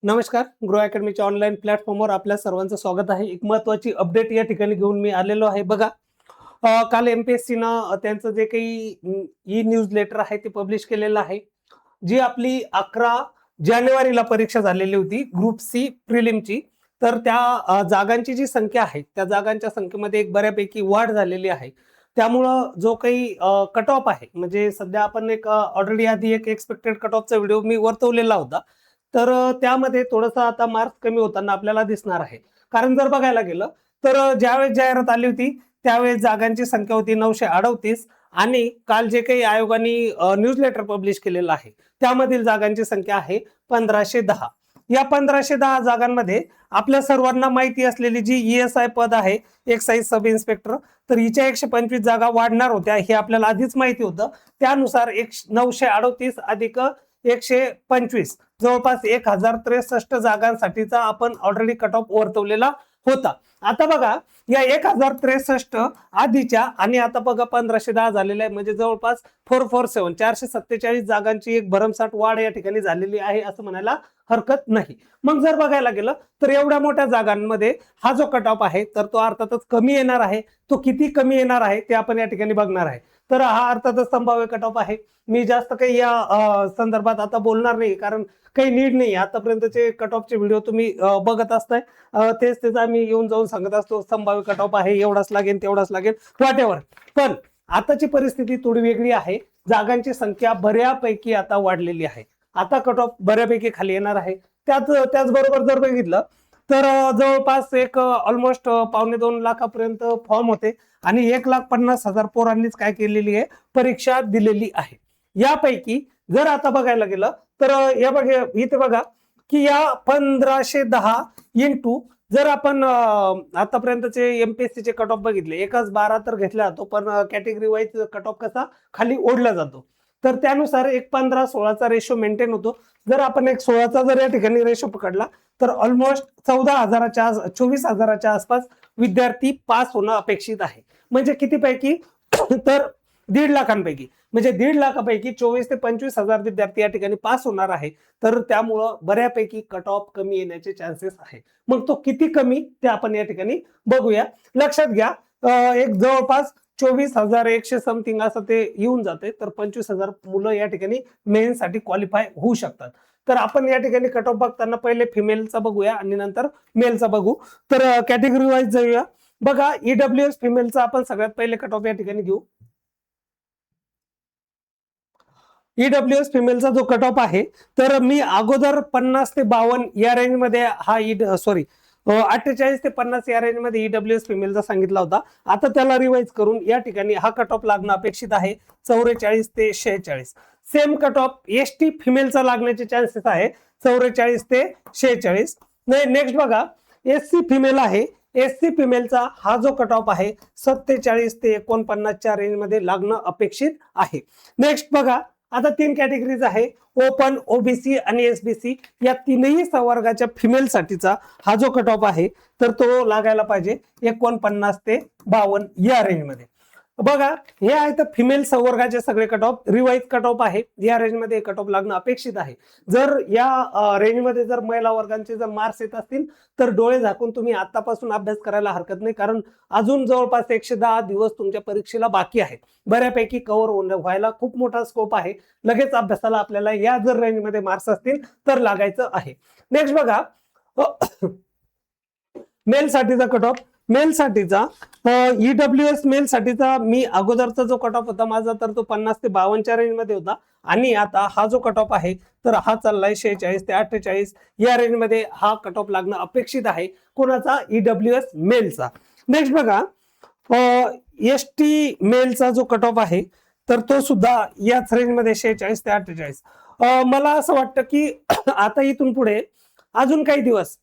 नमस्कार. Grow अकॅडमीच्या online प्लॅटफॉर्मवर आपल्या सर्वांचं स्वागत आहे. एक महत्त्वाची अपडेट या ठिकाणी घेऊन मी आलेलो आहे. बघा, काल एमपीएससीनं त्यांचं जे काही ई न्यूज लेटर आहे ते पब्लिश केलेलं आहे. जी आपली 11 जानेवारीला परीक्षा झालेली होती ग्रुप सी प्रिलिमची. तर त्या जागांची जी संख्या आहे त्या जागांच्या संख्येमध्ये एक बऱ्यापैकी वाढ झालेली आहे. त्यामुळं जो काही कट ऑफ आहे, म्हणजे सध्या आपण एक ऑलरेडी आधी एक एक्सपेक्टेड कट ऑफचा व्हिडिओ मी वर्तवलेला होता. तर त्यामध्ये थोडंसं आता मार्क्स कमी होताना आपल्याला दिसणार आहे. कारण जर बघायला गेलं तर ज्यावेळेस जाहिरात आली होती त्यावेळेस जागांची संख्या होती 938 आणि काल जे काही आयोगाने न्यूज लेटर पब्लिश केलेलं आहे त्यामधील जागांची संख्या आहे 1510. या 1510 जागांमध्ये आपल्या सर्वांना माहिती असलेली जी ESI पद आहे, एक्साईज सब इन्स्पेक्टर, तर हिच्या 125 जागा वाढणार होत्या हे आपल्याला आधीच माहिती होतं. त्यानुसार 938 अधिक 125 जवळपास 1063 जागांसाठीचा आपण ऑलरेडी कट ऑफ वर्तवलेला होता. आता बघा, या 1063 आधीच्या आणि आता बघा 1510 झालेल्या आहे, म्हणजे जवळपास 447 जागांची एक भरमसाठ वाढ या ठिकाणी झालेली आहे असं म्हणायला हरकत नाही. मग जर बघायला गेलं तर एवढ्या मोठ्या जागांमध्ये हा जो कट ऑफ आहे तर तो अर्थातच कमी येणार आहे. तो किती कमी येणार आहे ते आपण या ठिकाणी बघणार आहे. तर हा अर्थातच संभाव्य कट ऑफ आहे. मी जास्त काही या संदर्भात आता बोलणार नाही, कारण काही नीड नाही. आतापर्यंतचे कट ऑफचे व्हिडिओ तुम्ही बघत असताय, तेच आम्ही येऊन जाऊन सांगत असतो संभाव्य कट ऑफ आहे, एवढाच लागेल तेवढाच लागेल व्हॉटएव्हर. पण आताची परिस्थिती थोडी वेगळी आहे. जागांची संख्या बऱ्यापैकी आता वाढलेली आहे. आता कट ऑफ बऱ्यापैकी खाली येणार आहे. त्याचबरोबर जर बघितलं तर जवळपास एक ऑलमोस्ट 1.25 लाखापर्यंत फॉर्म होते आणि 1,50,000 पोरांनीच काय केलेली आहे, परीक्षा दिलेली आहे. यापैकी जर आता बघायला गेलं तर इथे बघा की या 1510 इंटू जर आपण आतापर्यंतचे एमपीएससीचे कट ऑफ बघितले, एकच 12 तर घेतला जातो, पण कॅटेगरी वाईज कट ऑफ कसा खाली ओढला जातो. तर त्यानुसार एक 15-16चा रेशो मेंटेन होतो. जर आपण एक 16चा जर या ठिकाणी रेशो पकडला तर ऑलमोस्ट 24,000च्या आसपास विद्यार्थी पास होणं अपेक्षित आहे. म्हणजे किती पैकी, तर 1.5 लाखांपैकी, म्हणजे 1.5 लाखापैकी 24 ते 25,000 विद्यार्थी या ठिकाणी पास होणार आहे. तर त्यामुळं बऱ्यापैकी कट ऑफ कमी येण्याचे चान्सेस आहे. मग तो किती कमी ते आपण या ठिकाणी बघूया. लक्षात घ्या, एक जवळपास 24,100 समथिंग असं ते येऊन जाते. तर 25,000 मुलं या ठिकाणी मेन्ससाठी क्वालिफाय होऊ शकतात. तर आपण या ठिकाणी कट ऑफ बघताना पहिले फिमेलचा बघूया आणि नंतर मेलचा बघू. तर कॅटेगरी वाईज जाऊया. बघा, ईडब्ल्यूएस फिमेलचा आपण सगळ्यात पहिले कट ऑफ या ठिकाणी घेऊ. ईडब्ल्यूएस फिमेलचा जो कट ऑफ आहे तर मी अगोदर 50 ते 52 या रेंजमध्ये हा 48 ते 50 या रेंजमध्ये ईडब्ल्यूएस फिमेलचा सांगितला होता. आता त्याला रिवाइज करून या ठिकाणी हा कट ऑफ लागणं अपेक्षित आहे 44 ते 46. सेम कट ऑफ एसटी फिमेलचा लागण्याचे चान्सेस आहे 44 ते 46. नेक्स्ट बघा, एससी फिमेल आहे. एससी फिमेलचा हा जो कट ऑफ आहे 47 ते 49च्या रेंजमध्ये लागणं अपेक्षित आहे. नेक्स्ट बघा, आता 3 कॅटेगरीज आहे, ओपन, ओबीसी आणि एसबीसी. या तीनही संवर्गाच्या फिमेल साठीचा हा जो कट ऑफ आहे तर तो लागायला पाहिजे 49 ते 52 या रेंजमध्ये. बघा, हे आहे तर फिमेल संवर्गाचे सगळे cut off. Revise cut off आहे या रेंजमध्ये कट ऑफ लागणं अपेक्षित आहे. जर या रेंजमध्ये जर महिला वर्गांचे जर मार्क्स येत असतील तर डोळे झाकून तुम्ही आतापासून अभ्यास करायला हरकत नाही, कारण अजून जवळपास 110 दिवस तुमच्या परीक्षेला बाकी आहेत. बऱ्यापैकी कव्हर व्हायला खूप मोठा स्कोप आहे. लगेच अभ्यासाला आपल्याला या जर रेंजमध्ये मार्क्स असतील तर लागायचं आहे. नेक्स्ट बघा, मेल साठीचा कट ऑफ. मेल साठीचा ईडब्ल्यूएस मेल साठीचा मी अगोदरचा जो कट ऑफ होता माझा तर तो 50 ते 52च्या रेंजमध्ये होता आणि आता हा जो कट ऑफ आहे तर हा चाललाय 46 ते 48 या रेंजमध्ये हा कट ऑफ लागणं अपेक्षित आहे. कोणाचा? ईडब्ल्यूएस मेलचा. नेक्स्ट बघा, एसटी मेलचा जो कट ऑफ आहे तर तो सुद्धा याच रेंजमध्ये 46 ते 48. मला असं वाटतं की आता इथून पुढे अजून काही दिवस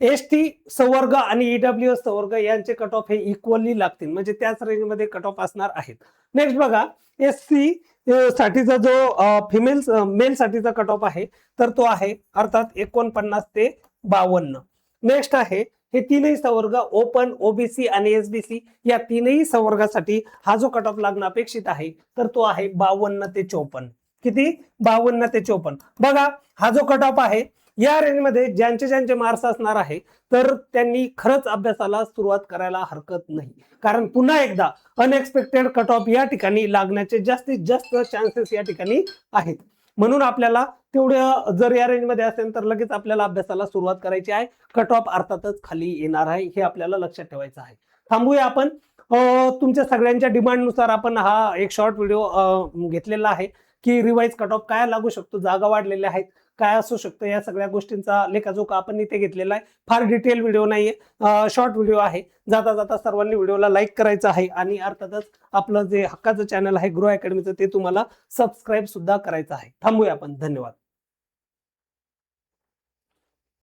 एसटी संवर्ग आणि ईडब्ल्यूएस संवर्ग यांचे कट ऑफ हे इक्वली लागतील, म्हणजे त्याच रेंजमध्ये कट ऑफ असणार आहेत. नेक्स्ट बघा, एससी साठीचा जो मेल साठीचा कट ऑफ आहे तर तो आहे अर्थात 49 ते 52. नेक्स्ट आहे हे तीनही संवर्ग, ओपन, ओबीसी आणि एसबीसी, या तीनही संवर्गासाठी हा जो कट ऑफ लागणं अपेक्षित आहे तर तो आहे 52 ते 54. किती? 52 ते 54. बघा, हा जो कट ऑफ आहे या रेंजमध्ये ज्यांचे मार्क्स असणार आहे तर त्यांनी खरंच अभ्यासाला सुरुवात करायला हरकत नाही, कारण पुन्हा एकदा अनएक्सपेक्टेड कट ऑफ या ठिकाणी लागण्याचे जास्तीत जास्त चान्सेस या ठिकाणी आहेत. म्हणून आपल्याला तेवढं जर या रेंजमध्ये असेल तर लगेच आपल्याला अभ्यासाला सुरुवात करायची आहे. कट ऑफ अर्थातच खाली येणार आहे, हे आपल्याला लक्षात ठेवायचं आहे. थांबूया आपण. तुमच्या सगळ्यांच्या डिमांडनुसार आपण हा एक शॉर्ट व्हिडिओ घेतलेला आहे की रिवाइज कट ऑफ काय लागू शकतो, जागा वाढलेल्या आहेत, काय असू शकतं, या सगळ्या गोष्टींचा लेखाजोखा आपण इथे घेतलेला आहे. फार डिटेल व्हिडिओ नाहीये, शॉर्ट व्हिडिओ आहे. जाता जाता सर्वांनी व्हिडिओला लाईक करायचं आहे आणि अर्थातच आपलं जे हक्काचं चॅनल आहे ग्रो अकॅडमीचं ते तुम्हाला सबस्क्राईब सुद्धा करायचं आहे. थांबूया आपण. धन्यवाद.